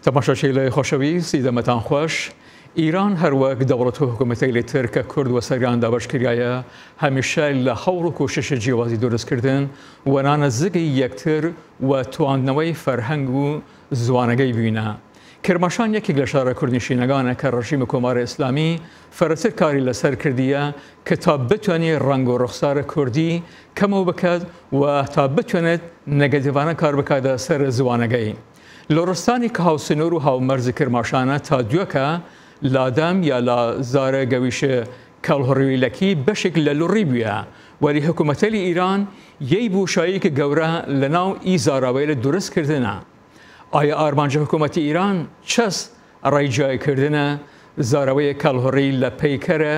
تەماشاچی خۆشەویست سیدەمەتان خۆش. ئیران هەروەک دەوڵەت و حکوومەتێکی تر کە کورد و سەریان دابەشکریایە هەمیشە لە هەوڵ و کۆششە جیاوازی دروستکردن و نانەزگی یەکتر و تواندنەوەی فەرهەنگ و زوانەکەی بووینە. کرماشان یەکێک لە شارە کوردنشینەکانە کە ڕژیمە کۆمارە ئیسلامی فەرەتر کاری لەسەر کردیە کە تا بتوانێت ڕەنگ و ڕوخسارە کوردی کەمەوە بکات و تا بتوانێت نەگەتیڤانە کار بکاتە سەر زوانەکەی. لۆڕستانی کە هاوسنوور و هاومەرزی کرماشانە تا دووەکە لادەم یا لە زارە گەویشە کەڵهڕویلەکی بەشێک لە لوڕی بووە وەری حکوومەتەلی ئیران یەی بوشاییکە گەورە لە ناو ئی زاراوەی لە دروستکردنە. ئایا ئارمانجە حکوومەتی ئیران چەس ڕێیجایکردنە زاراوەیە کەڵهڕی لە پەیکەرە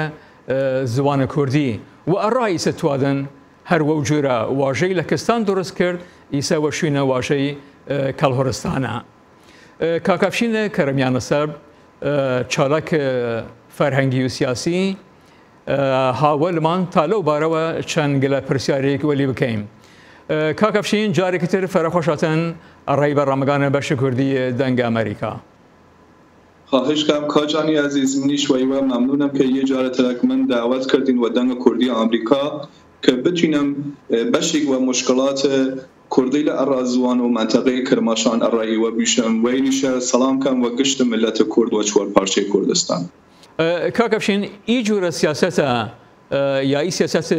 زوانە کوردی و ئەڕای سەتوادن هەروە و جورە واژەی لە کەستان دروست کرد ئیسەوە شوینە واژەی کەڵهۆرستانە. کاکەفشینە کەرەمیانە سەر چالاک فەرهەنگی و سیاسی هاوەلمان تا لەو بارەوە چەند گەلە پرسیارێک وەلی بکەین. کاکەفشین جارێکی تر فەرەخۆشاتن ڕێی بەڕامەکانە بەشە کوردی دەنگ ئەمریکا. خواهشکم کاجانی عزیز منیش ویوە ممنونم که یه جاره ترک من دعوت کردین و دنگ کوردی آمریکا که بتونم بشک و مشکلات کردی لأرازوان و منطقه کرماشان ارایی و بیشم وینیشه سلام کم و گشت ملت کرد و چوار پارچه کردستان. کاکەفشین ئی جورە سیاسەتە یا ئی سیاست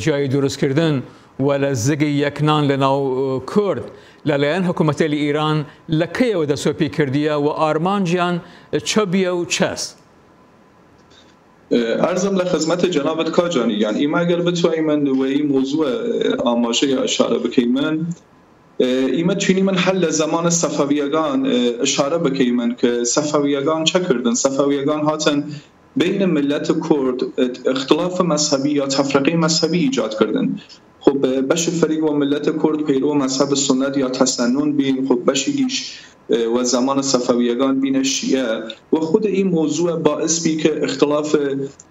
جایی دروست کردن و لە زگی یەکنان لە ناو کورد لەلایەن حکوومەتەلی ئیران لە کەیەوە دەسۆپی کردیە و ئارمانجیان چە بیە و چەست؟ ارزم لخدمت جنابت کاجانی یعنی ایما اگر بتوانی من و این موضوع آماژه اشاره بکی من ایما تونی من حل زمان صفویگان اشاره بکی من که صفویگان چه کردن؟ صفویگان هاتن بین ملت کرد اختلاف مذهبی یا تفرقه مذهبی ایجاد کردن. خب بش فریق و ملت کرد پیرو مذهب سنت یا تسنن بین، خب بشیش و زمان صفویگان بین شیعه و خود این موضوع باعث بی که اختلاف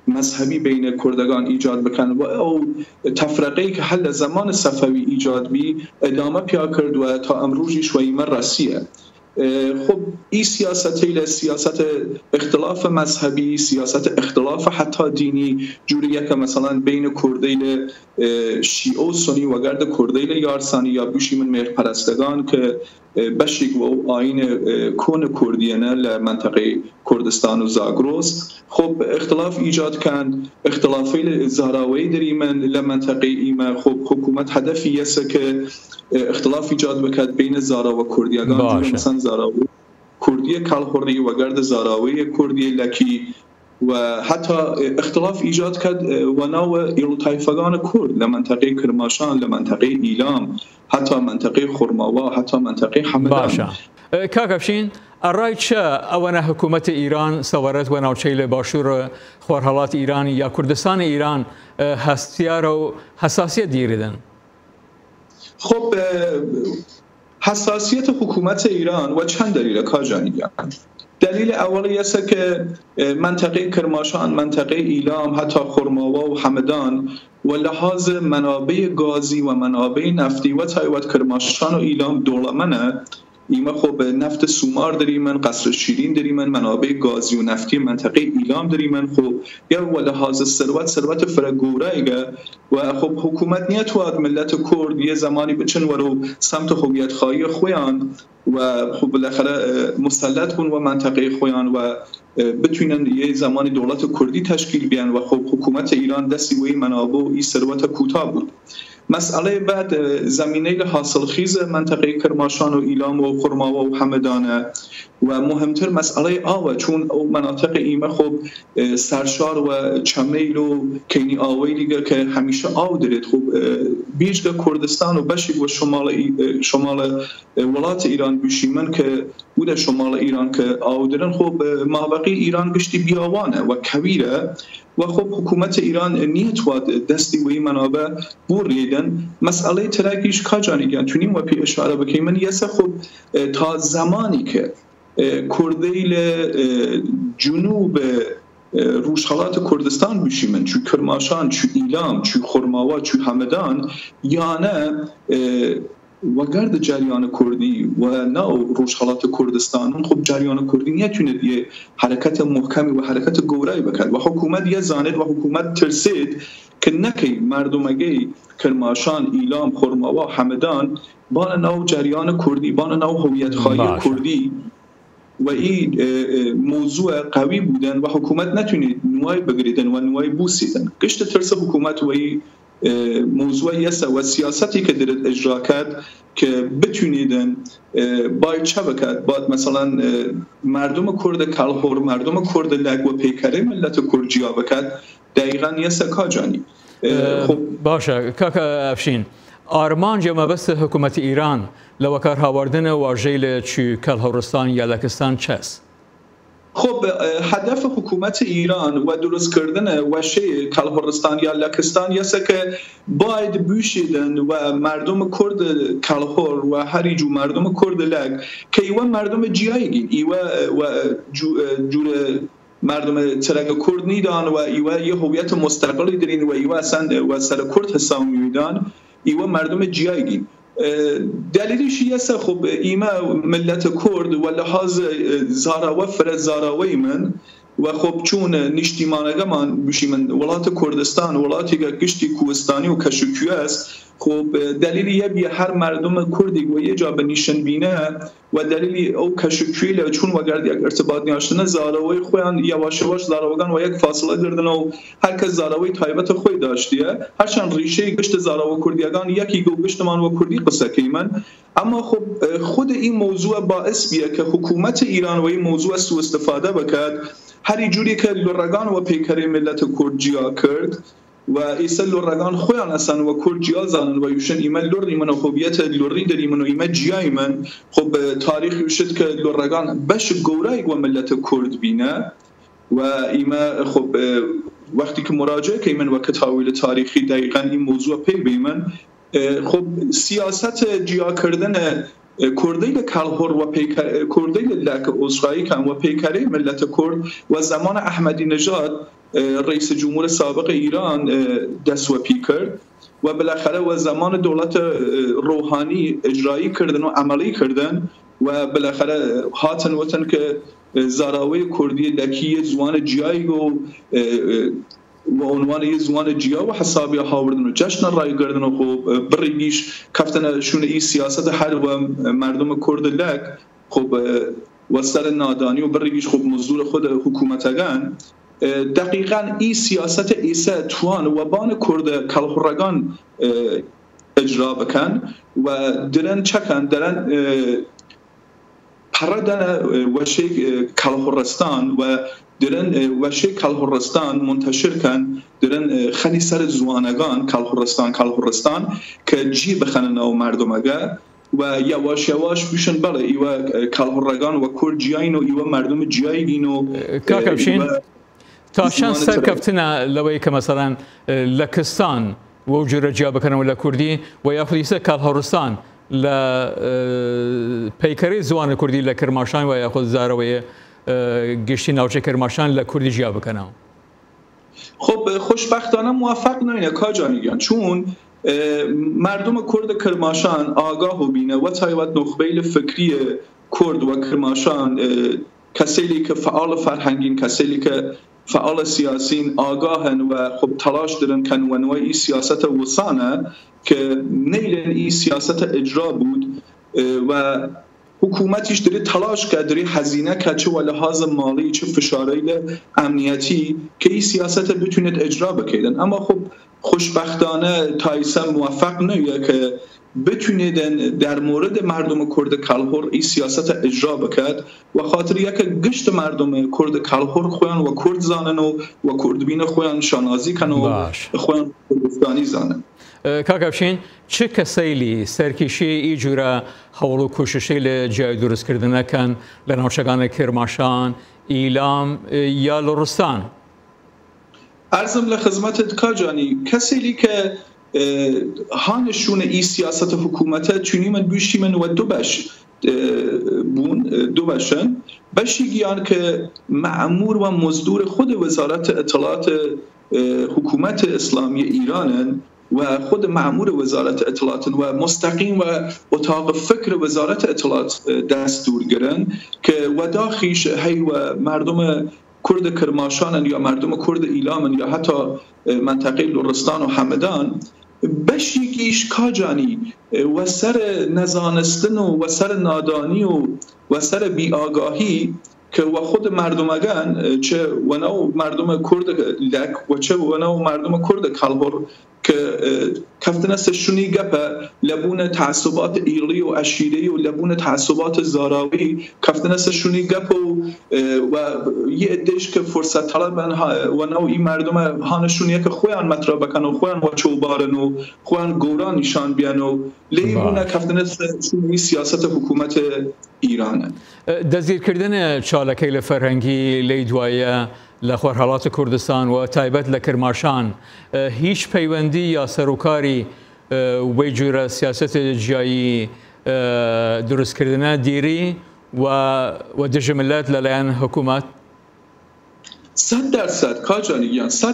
مذهبی بین کردگان ایجاد بکن و او تفرقه‌ای که حل زمان صفوی ایجاد بی ادامه پیا کرد و تا امروزش و ایمن رسیه. خب این سیاست اختلاف مذهبی، سیاست اختلاف حتی دینی جوریه که مثلا بین کردیل شیعه و سنی و گرد کردیل یارسانی یا بوشی من مهرپرستگان که بشک و آین کون کردیانه لمنطقه کردستان و زاگرس خب اختلاف ایجاد کن، اختلافی زاراوی دریمن لمنطقه ایمه. خب حکومت هدفی است که اختلاف ایجاد بکد بین زارا و کردیگان، مثلا زاراوی کردی کلهوری و گرد زاراوی کردی لکی و حتی اختلاف ایجاد کرد و ناو ایلوتایفگان کرد لمنطقه کرماشان، لمنطقه ایلام، حتی منطقه خرماوا، حتی منطقه حمدان. باشا کاکەفشین ئەڕای چە ئەوەنە حکوومەتی ئیران سەوارەت و ناوچەی لە باشوور خۆرهەڵاتی ئیران یا کوردستانی ئیران هەستیارە و حساسیت دیردن؟ خب حساسیت حکومت ایران و چند دلیل کاجانی دلیل اولی است که منطقه کرماشان، منطقه ایلام، حتی خرماوا و حمدان و لحاظ منابع گازی و منابع نفتی و تایوت کرماشان و ایلام دولمنه. ایما خب نفت سومار داریمن، قصر شیرین داریمن، منابع گازی و نفتی منطقه ایلام داریمن. خب یا و لحاظ ثروت فرگورایگه و خب حکومت نیتواد ملت کرد یه زمانی بچن ورو سمت هویت خواهی خویان و خب بالاخره مسلط بون و منطقه خویان و بتونن یه زمانی دولت کردی تشکیل بیان و خب حکومت ایران دستی و این منابع و این ثروت کوتاه بود. مسئله بعد زمینه حاصلخیز منطقه کرماشان و ایلام و خرماوا و حمدانه و مهمتر مسئله آوه، چون او مناطق ایمه خب سرشار و چمیل و کینی آوه دیگه که همیشه آو دارید. خب بیشتر کردستان و بشک و شمال ولات ایران بیشیمن که بود شمال ایران که آو دارن خب مابقی ایران گشتی بیاوانه و کبیره و خب حکومت ایران نیتواد دستی و این منابع بوریدن. مسئله ترکیش کجانیگن تونیم و پی اشاره بکنیم من یسه خب تا زمانی که کردیل جنوب روشخالات کردستان بشیمن، چو کرماشان، چو ایلام، چو خرماوا، چو حمدان، یانه و گرد جریان کردی و ناو روشحالات کردستان خب جریان کردی نیتونه یه حرکت محکمی و حرکت گورایی بکرد و حکومت یه زاند و حکومت ترسید که نکی مردمگی کرماشان، ایلام، خرماوا، همدان بان ناو جریان کردی بان ناو هویت خواهی کردی و این موضوع قوی بودن و حکومت نتونید نوای بگریدن و نوای بوسیدن گشت ترس حکومت و این موضوع یسه و سیاستی که درد اجرا کرد که بتونیدن باید چه بکرد باید مثلا مردم کرد کلهور مردم کرد لگ و پیکره ملت کرد جیا بکرد دقیقا یسه کاجانی خب باشه کاکا افشین آرمان جمع بست حکومت ایران لوکار هاوردن واژه چی کلهورستان یا لکستان چست؟ خب هدف حکومت ایران و درست کردن وشه کلهورستان یا لکستان یسه که باید بوشیدن و مردم کرد کلهور و هری جو مردم کرد لگ که ایوه مردم جیایگین ایوه و جور مردم ترک کرد نیدان و ایوه یه هویت مستقلی دارین و ایوه اصلا و سر کرد حساب میدان ایوه مردم جیایگین دلیلش یسه خب ایما ملت کرد و لحاظ زاراوه فرد زاراوی من و خب چون نشتیمانگه من بشی من ولات کردستان ولاتی که گشتی کوهستانی و کشکیو است خب دلیلی یه بی هر مردم کردی و یه جا به نیشن بینه و دلیلی او کشکیوی چون وگرد یک ارتباط نیاشتنه زاراوی خویان یواش یواش زاراوگان و یک فاصله گردن و هر کس زاراوی تایبت خوی داشتیه هرچند ریشه گشت زاراو کردیگان یکی گو گشتمان و کردی قصه که من اما خب خود این موضوع باعث بیه که حکومت ایران و این موضوع سوء استفاده بکرد هر جوری که لرگان و پیکره ملت کرد جیا کرد و ایسا لرگان خویان اصلا و کرد جیا زانن و یوشن ایمه لر ایمن و خوبیت لری در ایمن و ایمه جیا ایمن خب تاریخ یوشد که لرگان بش گورای و ملت کرد بینه و ایمه خب وقتی که مراجعه که ایمن و کتاویل تاریخی دقیقا این موضوع پی بیمن خب سیاست جیا کردن کردی کلهور و کردی لک اسرائیل کن و پیکره ملت کرد و زمان احمدی نژاد رئیس جمهور سابق ایران دست و پی کرد و بالاخره و زمان دولت روحانی اجرایی کردن و عملی کردن و بالاخره هاتن وطن که زاراوی کردی لکی زوان جیایی و عنوان یه زوان جیا و حسابی هاوردن و جشن رای گردن و خب بریگیش کفتن شون ای سیاست هر و مردم کرد لک خب و سر نادانی و بریگیش خب مزدور خود حکومتگان دقیقا ای سیاست ایسا توان و بان کرد کلهورگان اجرا بکن و درن چکن درن پردن وشه کلهورستان و درن وشه کلهورستان منتشر کن درن خلی سر زوانگان کلهورستان که جی بخنن او مردمگه و یواش یواش بیشن بله ایوه کلهورگان و کرد جیاین و ایوه مردم جیایگین و کاکبشین تا چند سر کفتنا لوی که مثلا لکستان و جور جیا بکنن و لکردی و یا خودیسه کلهورستان ل پیکری زوان کردی لکرماشان و یا خود زاروی گشتی ناوچه کرماشان لکردی جیا بکنن خب خوشبختانه موفق نینه کاجانیگان چون مردم کرد کرماشان آگاه و بینه و تایوت نخبیل فکری کرد و کرماشان کسیلی که فعال فرهنگین کسیلی که فعال سیاسین آگاهن و خب تلاش دارن کن و نوعی ای سیاست وسانه که نیلن ای سیاست اجرا بود و حکومتیش داره تلاش کرد داره هزینه کرد چه و لحاظ مالی چه فشارهای امنیتی که ای سیاست بتونید اجرا بکیدن اما خب خوشبختانه تایسا موفق نیه که بتونیدن در مورد مردم کرد کلهور ای سیاست اجرا بکد و خاطر یک گشت مردم کرد کلهور خویان و کرد زانن و کردبین خویان شانازی کن و خویان کردستانی زانن کاکبشین چه کسیلی سرکشی ای جورا حول و کوششی لجای درست کردن کن لناوچگان کرماشان ایلام یا لرستان ارزم لخدمتت کاجانی کسیلی که هانشون ای سیاست حکومت چونی من بیشی من و دو بشن بشی گیان که معمور و مزدور خود وزارت اطلاعات حکومت اسلامی ایرانن و خود مأمور وزارت اطلاعات و مستقیم و اتاق فکر وزارت اطلاعات دستور گرن که وداخیش هی و مردم کرد کرماشان یا مردم کرد ایلام یا حتی منطقه لرستان و همدان بشیگیش کاجانی و سر نزانستن و سر نادانی و سر بی‌آگاهی که و خود مردمگان چه وناو مردم کرد لک و چه وناو مردم کرد کلبر که کفتنست شونی گپه لبون تعصبات ایلی و عشیری و لبون تعصبات زاراوی کفتنست شونی گپ و یه ادهش که فرصت طلبن و نو این مردم هانشونیه که خویان مطرح بکن و خویان و چوبارن و خویان گوران نشان بیان و لیبونه کفتنست شونی سیاست حکومت ایرانه. دەستگیرکردن چالاکەی لە فەرهەنگی لی دوایە لە خۆرهەڵاتی کوردستان و تایبەت لە کرماشان هیچ پەیوەندی یا سەرۆکاری وەی جورە سیاسەتی جیایی دروستکردنە دیری و دژملت لەلایەن حکوومەت 100% کاجانیان 100%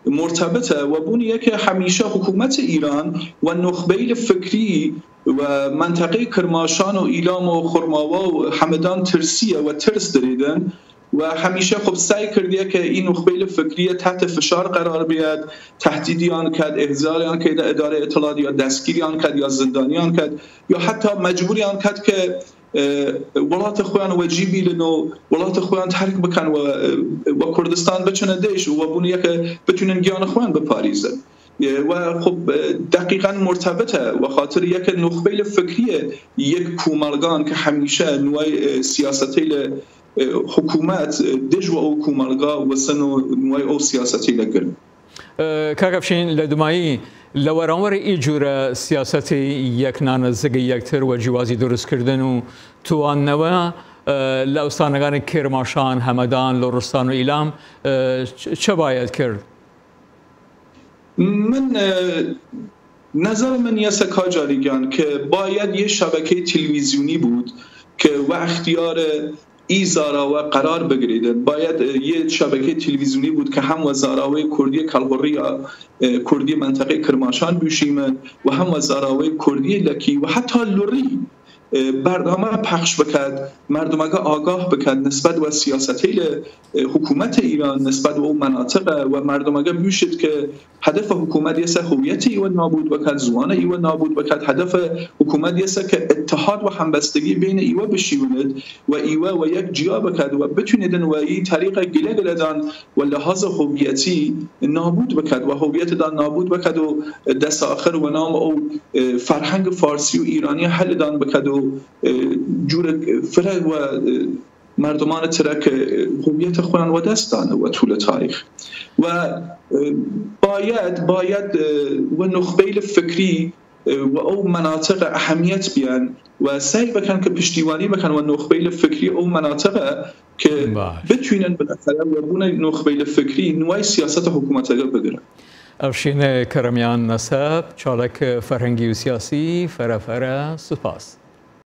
مرتبطه و بونیه که همیشه حکومت ایران و نخبه فکری و منطقه کرماشان و ایلام و خرماوا و همدان ترسیه و ترس دریدن و همیشه خب سعی کردیه که این نخبه فکری تحت فشار قرار بیاد، تهدیدی آن کرد، احضاری آن کرد اداره اطلاعات یا دستگیری آن کرد یا زندانی آن کرد یا حتی مجبوری آن کرد که ولات خویان وجیبی لنو ولات خویان تحریک بکن و کردستان بچنه دیش و بونیه که بتونن گیان خویان بپاریزن و خب دقیقا مرتبطه و خاطر یک نخبه فکری یک کومالگان که همیشه نوع سیاستی حکومت دژ و او کومالگا و سن نوع او سیاستی لگر کاکەفشین لە دومایی لە وەرانوەری ئی جورە سیاسەتی یەکنانە زگی یەکتر و جیوازی دروستکردن و تواننەوە لە ئەستانەکانی کرماشان هەمەدان لۆڕستان و ئیلام چه باید کرد؟ من نظر من یسه کاجاریگان که باید یه شبکه تلویزیونی بود که و اختیار زاراوه قرار بگیریدن. باید یه شبکه تلویزیونی بود که هم وزاراوه کردی کلبری یا کردی منطقه کرماشان بشیمن و هم وزاراوه کردی لکی و حتی لوری برنامه پخش بکرد، مردمگه آگاه بکرد نسبت و سیاستی حکومت ایران نسبت و مناطق و مردمگه بیشید که هدف حکومت یسه هویت ایوه نابود بکرد، زوان ایوه نابود بکرد. هدف حکومت یسه که اتحاد و همبستگی بین ایوه بشیوند و ایوه و یک جیا بکرد و بتونیدن و ای طریق گله گلدان و لحاظ هویتی نابود بکرد و هویت دان نابود بکرد و دست آخر و نام او فرهنگ فارسی و ایرانی حل دان بکرد و جور فرق و مردمان ترک هویت خودن و دستانه و طول تاریخ و باید و نخبه فکری و او مناطق اهمیت بیان و سعی بکن که پشتیبانی بکن و نخبه فکری او مناطق که بتونن بالاخره و بون نخبه فکری نوعی سیاست حکومت بگیرن. ئەفشین کەرەمیان نەسەب چاڵک فەرهەنگی و سیاسی فەرەفەرە سوپاس.